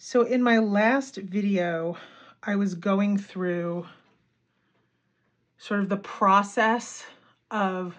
So in my last video, I was going through sort of the process of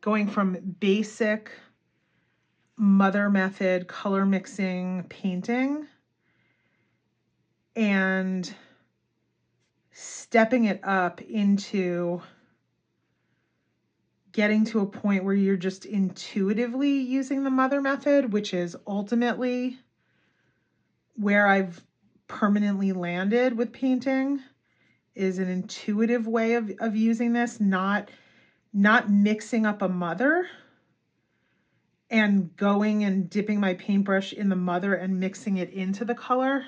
going from basic mother method color mixing painting and stepping it up into getting to a point where you're just intuitively using the mother method, which is ultimately where I've permanently landed with painting, is an intuitive way of using this, not mixing up a mother and going and dipping my paintbrush in the mother and mixing it into the color,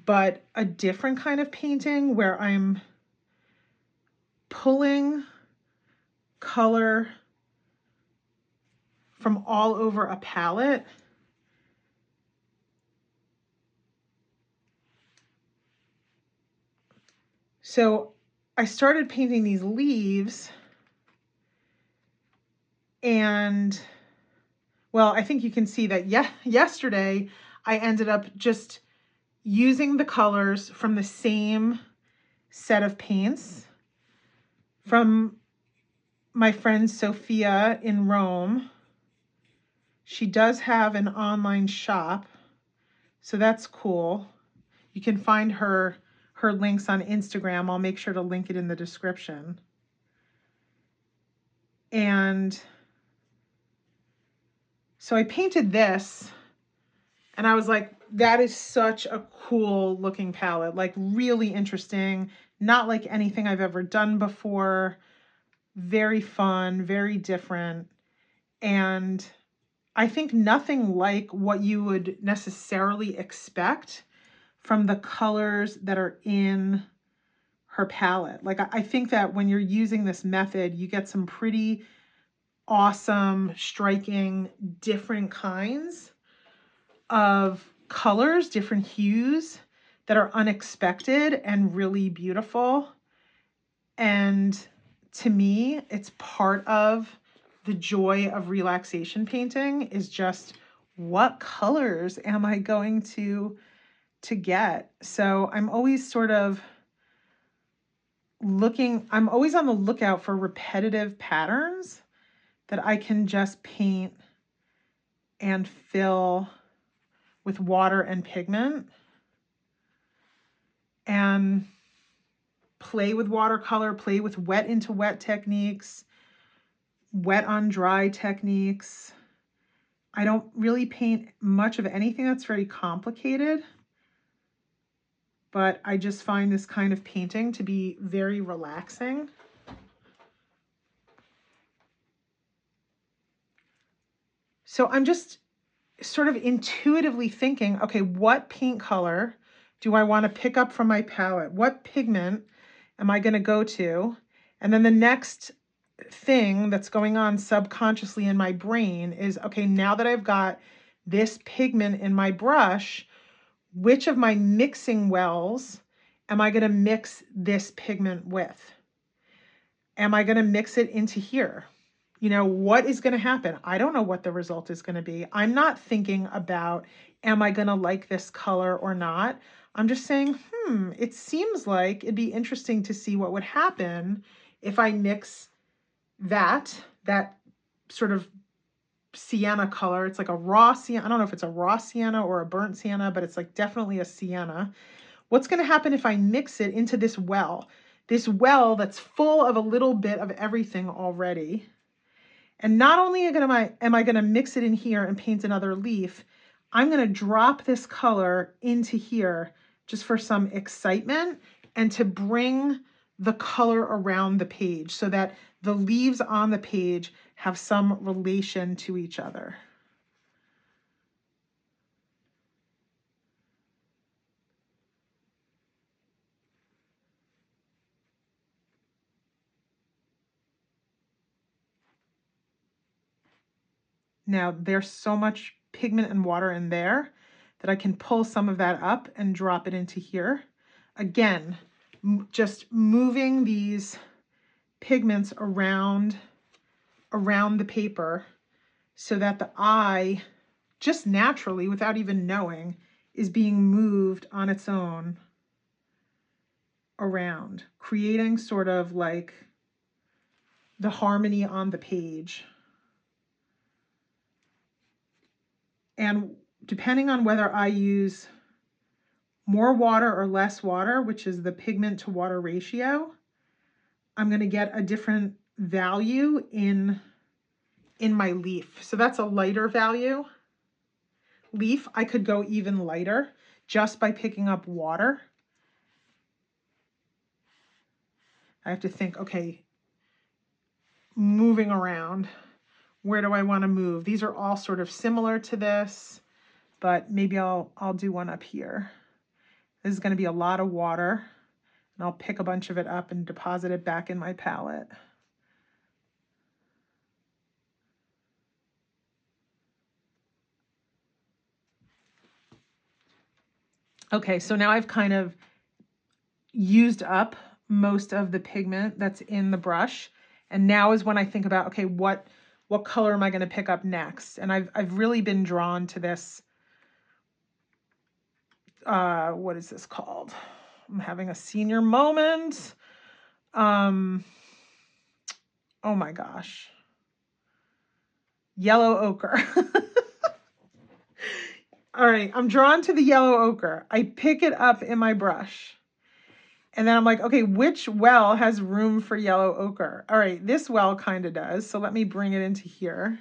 but a different kind of painting where I'm pulling color from all over a palette So I started painting these leaves, and well, I think you can see that yesterday I ended up just using the colors from the same set of paints from my friend Sophia in Rome. She does have an online shop, so that's cool. You can find her links on Instagram. I'll make sure to link it in the description. And so I painted this, and I was like, that is such a cool looking palette, like really interesting, not like anything I've ever done before, very fun, very different. And I think nothing like what you would necessarily expect from the colors that are in her palette. Like, I think that when you're using this method, you get some pretty awesome, striking, different kinds of colors, different hues that are unexpected and really beautiful. And to me, it's part of the joy of relaxation painting, is just what colors am I going to get? So I'm always sort of I'm always on the lookout for repetitive patterns that I can just paint and fill with water and pigment and play with watercolor, play with wet into wet techniques, wet on dry techniques. I don't really paint much of anything that's very complicated, but I just find this kind of painting to be very relaxing. So I'm just sort of intuitively thinking, okay, what paint color do I want to pick up from my palette? What pigment am I going to go to? And then the next thing that's going on subconsciously in my brain is, okay, now that I've got this pigment in my brush, which of my mixing wells am I going to mix this pigment with? Am I going to mix it into here? You know, what is going to happen? I don't know what the result is going to be. I'm not thinking about, am I going to like this color or not? I'm just saying, it seems like it'd be interesting to see what would happen if I mix that sort of sienna color. It's like a raw sienna. I don't know if it's a raw sienna or a burnt sienna, but it's like definitely a sienna. What's going to happen if I mix it into this well that's full of a little bit of everything already? And not only am I going to mix it in here and paint another leaf, I'm going to drop this color into here just for some excitement and to bring the color around the page so that the leaves on the page have some relation to each other. Now, there's so much pigment and water in there that I can pull some of that up and drop it into here. Again, just moving these pigments around the paper so that the eye, just naturally, without even knowing, is being moved on its own around, creating sort of like the harmony on the page. And depending on whether I use more water or less water, which is the pigment to water ratio, I'm going to get a different value in my leaf. So that's a lighter value. Leaf, I could go even lighter just by picking up water. I have to think, okay, moving around, where do I want to move? These are all sort of similar to this, but maybe I'll do one up here. This is going to be a lot of water, and I'll pick a bunch of it up and deposit it back in my palette. Okay, so now I've kind of used up most of the pigment that's in the brush. And now is when I think about, okay, what color am I going to pick up next? And I've really been drawn to this. What is this called? I'm having a senior moment. Oh my gosh. Yellow ochre. All right, I'm drawn to the yellow ochre. I pick it up in my brush. And then I'm like, okay, which well has room for yellow ochre? All right, this well kind of does. So let me bring it into here.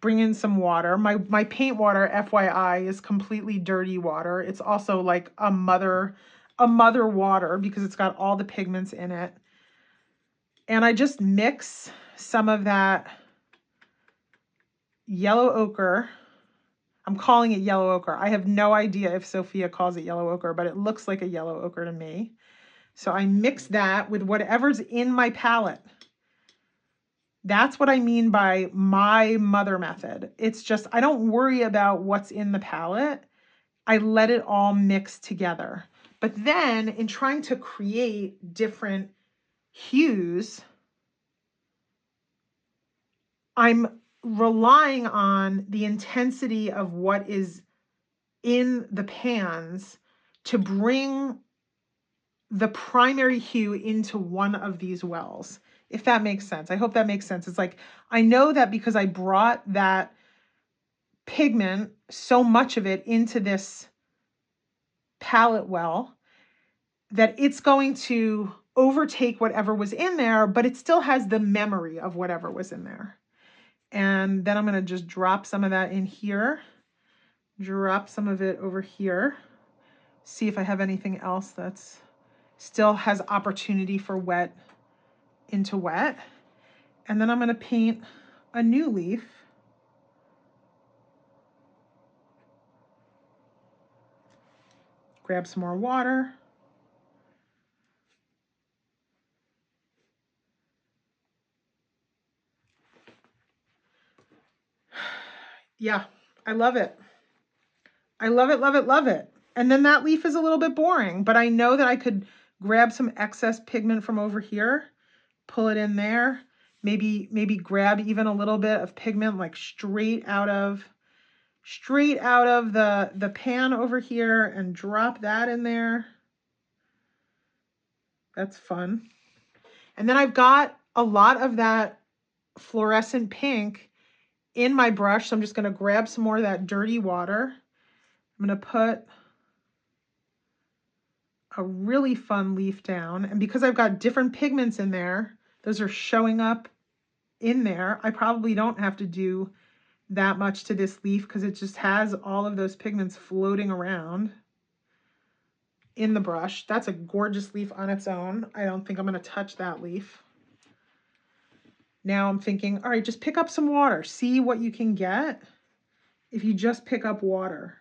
Bring in some water. My paint water, FYI, is completely dirty water. It's also like a mother water because it's got all the pigments in it. And I just mix some of that yellow ochre. I'm calling it yellow ochre. I have no idea if Sophia calls it yellow ochre, but it looks like a yellow ochre to me. So I mix that with whatever's in my palette. That's what I mean by my mother method. It's just, I don't worry about what's in the palette. I let it all mix together. But then in trying to create different hues, I'm relying on the intensity of what is in the pans to bring the primary hue into one of these wells, if that makes sense. I hope that makes sense. It's like, I know that because I brought that pigment, so much of it, into this palette well, that it's going to overtake whatever was in there, but it still has the memory of whatever was in there. And then I'm going to just drop some of that in here, drop some of it over here, see if I have anything else that's still has opportunity for wet into wet. And then I'm going to paint a new leaf. Grab some more water. Yeah, I love it. I love it, love it, love it. And then that leaf is a little bit boring, but I know that I could grab some excess pigment from over here, pull it in there, maybe grab even a little bit of pigment like straight out of the pan over here and drop that in there. That's fun. And then I've got a lot of that fluorescent pink in my brush, so I'm just going to grab some more of that dirty water. I'm going to put a really fun leaf down. And because I've got different pigments in there, those are showing up in there. I probably don't have to do that much to this leaf because it just has all of those pigments floating around in the brush. That's a gorgeous leaf on its own. I don't think I'm going to touch that leaf. Now I'm thinking, all right, just pick up some water. See what you can get if you just pick up water.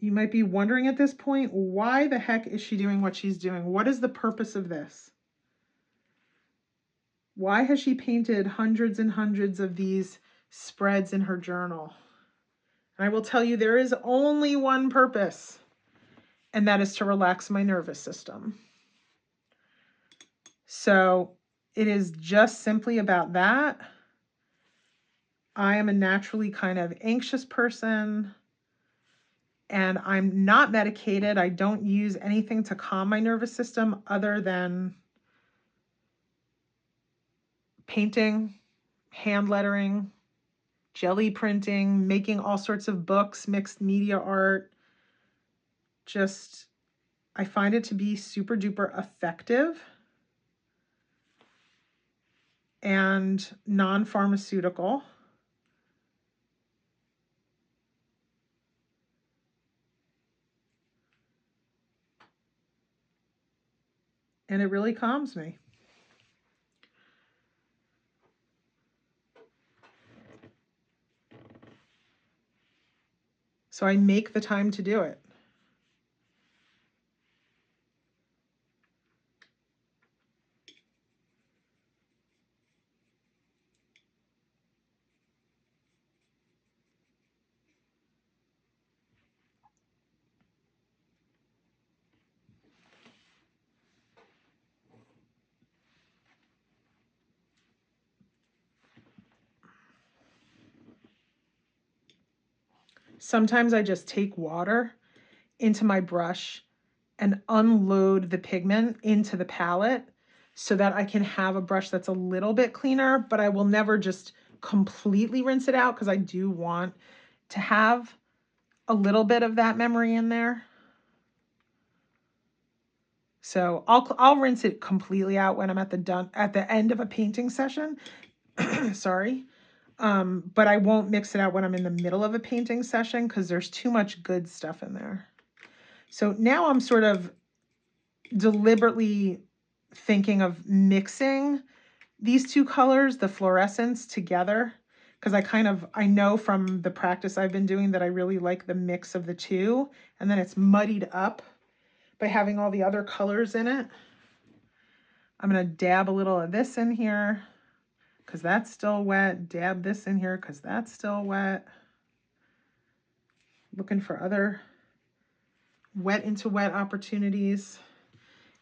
You might be wondering at this point, why the heck is she doing what she's doing? What is the purpose of this? Why has she painted hundreds and hundreds of these spreads in her journal. And I will tell you, there is only one purpose, and that is to relax my nervous system. So it is just simply about that. I am a naturally kind of anxious person, and I'm not medicated. I don't use anything to calm my nervous system other than painting, hand lettering, jelly printing, making all sorts of books, mixed media art. Just, I find it to be super duper effective and non-pharmaceutical. And it really calms me. So I make the time to do it. Sometimes I just take water into my brush and unload the pigment into the palette so that I can have a brush that's a little bit cleaner, but I will never just completely rinse it out because I do want to have a little bit of that memory in there. So I'll rinse it completely out when I'm at the end of a painting session. Sorry. But I won't mix it out when I'm in the middle of a painting session because there's too much good stuff in there. So now I'm sort of deliberately thinking of mixing these two colors, the fluorescents, together, because I know from the practice I've been doing that I really like the mix of the two, and then it's muddied up by having all the other colors in it. I'm going to dab a little of this in here because that's still wet. Dab this in here because that's still wet. Looking for other wet into wet opportunities.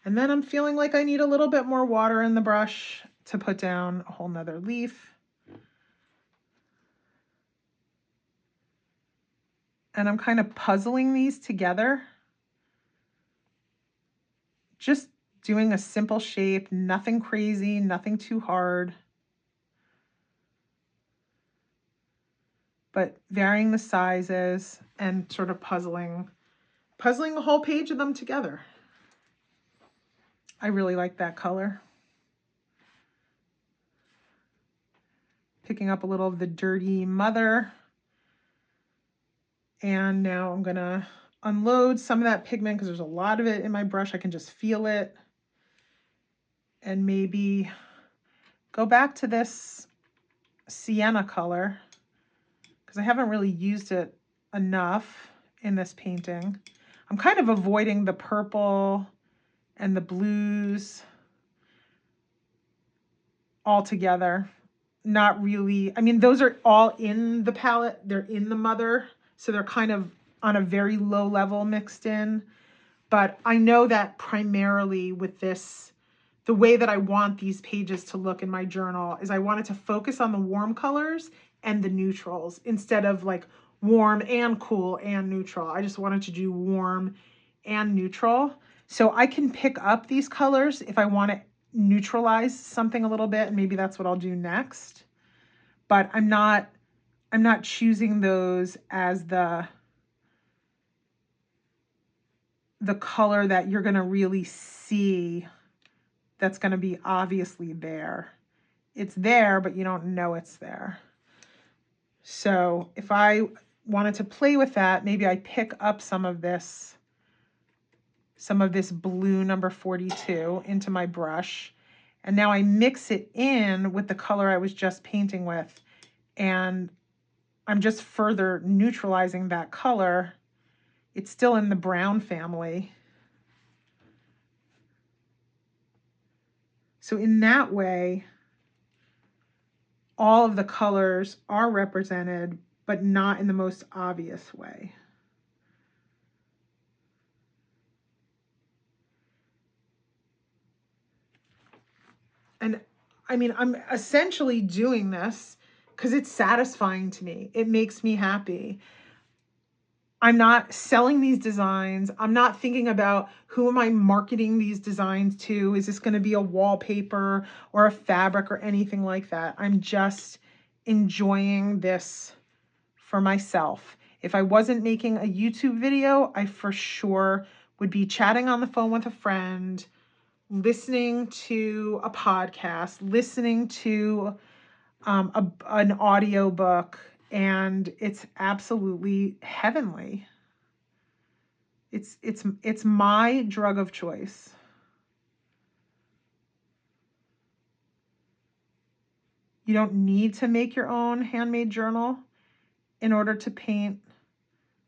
And then I'm feeling like I need a little bit more water in the brush to put down a whole nother leaf. And I'm kind of puzzling these together. Just doing a simple shape, nothing crazy, nothing too hard. But varying the sizes and sort of puzzling the whole page of them together. I really like that color. Picking up a little of the Dirty Mother. And now I'm gonna unload some of that pigment because there's a lot of it in my brush. I can just feel it. And maybe go back to this sienna color because I haven't really used it enough in this painting. I'm kind of avoiding the purple and the blues altogether. Not really. I mean, those are all in the palette. They're in the Mother, so they're kind of on a very low level mixed in. But I know that primarily with this, the way that I want these pages to look in my journal is I want it to focus on the warm colors and the neutrals instead of like warm and cool and neutral. I just wanted to do warm and neutral. So I can pick up these colors if I want to neutralize something a little bit, and maybe that's what I'll do next. But I'm not choosing those as the color that you're going to really see that's going to be obviously there. It's there, but you don't know it's there. So if I wanted to play with that, maybe I pick up some of this blue number 42 into my brush. And now I mix it in with the color I was just painting with. And I'm just further neutralizing that color. It's still in the brown family. So in that way, all of the colors are represented, but not in the most obvious way. And I mean, I'm essentially doing this because it's satisfying to me. It makes me happy. I'm not selling these designs. I'm not thinking about who am I marketing these designs to? Is this going to be a wallpaper or a fabric or anything like that? I'm just enjoying this for myself. If I wasn't making a YouTube video, I for sure would be chatting on the phone with a friend, listening to a podcast, listening to an audio book, and it's absolutely heavenly. It's my drug of choice. You don't need to make your own handmade journal in order to paint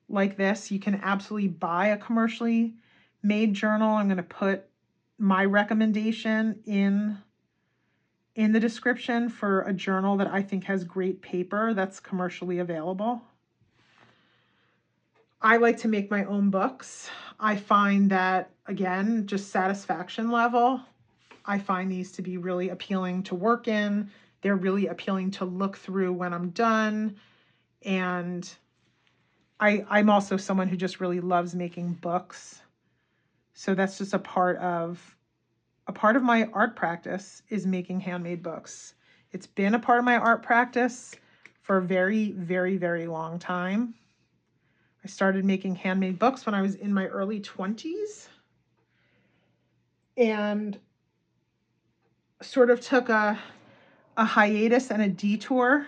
like this. You can absolutely buy a commercially made journal. I'm going to put my recommendation in the description for a journal that I think has great paper that's commercially available. I like to make my own books. I find that, again, just satisfaction level, I find these to be really appealing to work in. They're really appealing to look through when I'm done. And I'm also someone who just really loves making books. So that's just a part of my art practice is making handmade books. It's been a part of my art practice for a very, very, very long time. I started making handmade books when I was in my early 20s and sort of took a hiatus and a detour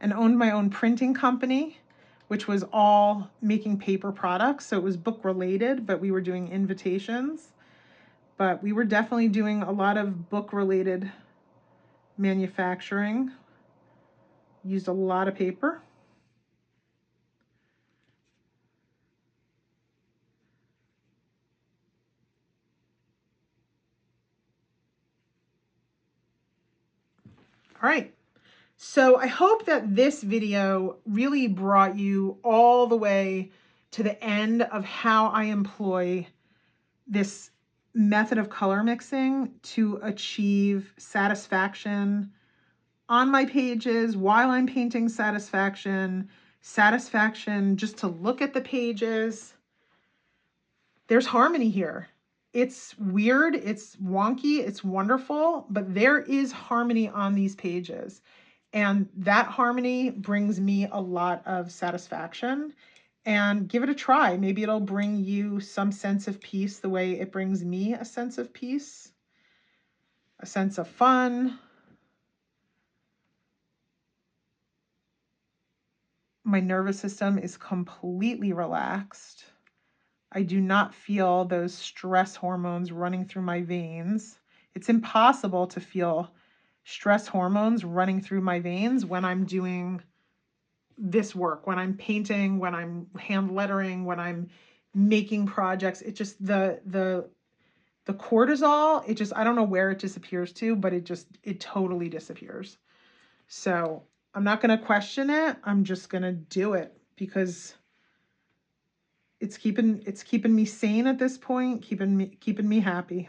and owned my own printing company, which was all making paper products. So it was book related, but we were doing invitations. But we were definitely doing a lot of book related manufacturing. Used a lot of paper. All right. So I hope that this video really brought you all the way to the end of how I employ this method of color mixing to achieve satisfaction on my pages while I'm painting, satisfaction just to look at the pages. There's harmony here. It's weird, it's wonky, it's wonderful, but there is harmony on these pages. And that harmony brings me a lot of satisfaction. And give it a try. Maybe it'll bring you some sense of peace the way it brings me a sense of peace, a sense of fun. My nervous system is completely relaxed. I do not feel those stress hormones running through my veins. It's impossible to feel stress hormones running through my veins when I'm doing this work, when I'm painting, when I'm hand lettering, when I'm making projects. It just, the cortisol, it just, I don't know where it disappears to, but it totally disappears. So I'm not going to question it. I'm just going to do it because it's keeping me sane at this point, keeping me happy.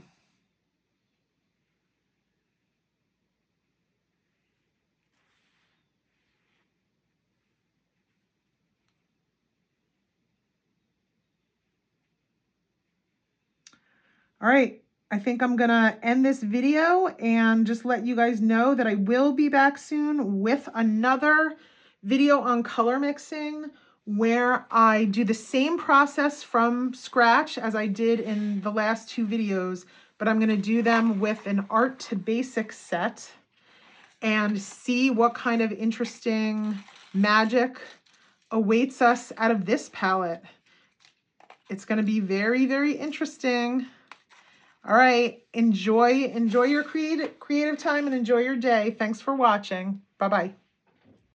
All right, I think I'm gonna end this video and just let you guys know that I will be back soon with another video on color mixing where I do the same process from scratch as I did in the last two videos, but I'm gonna do them with an art to basics set and see what kind of interesting magic awaits us out of this palette. It's gonna be very, very interesting. All right, enjoy your creative time and enjoy your day. Thanks for watching. Bye-bye.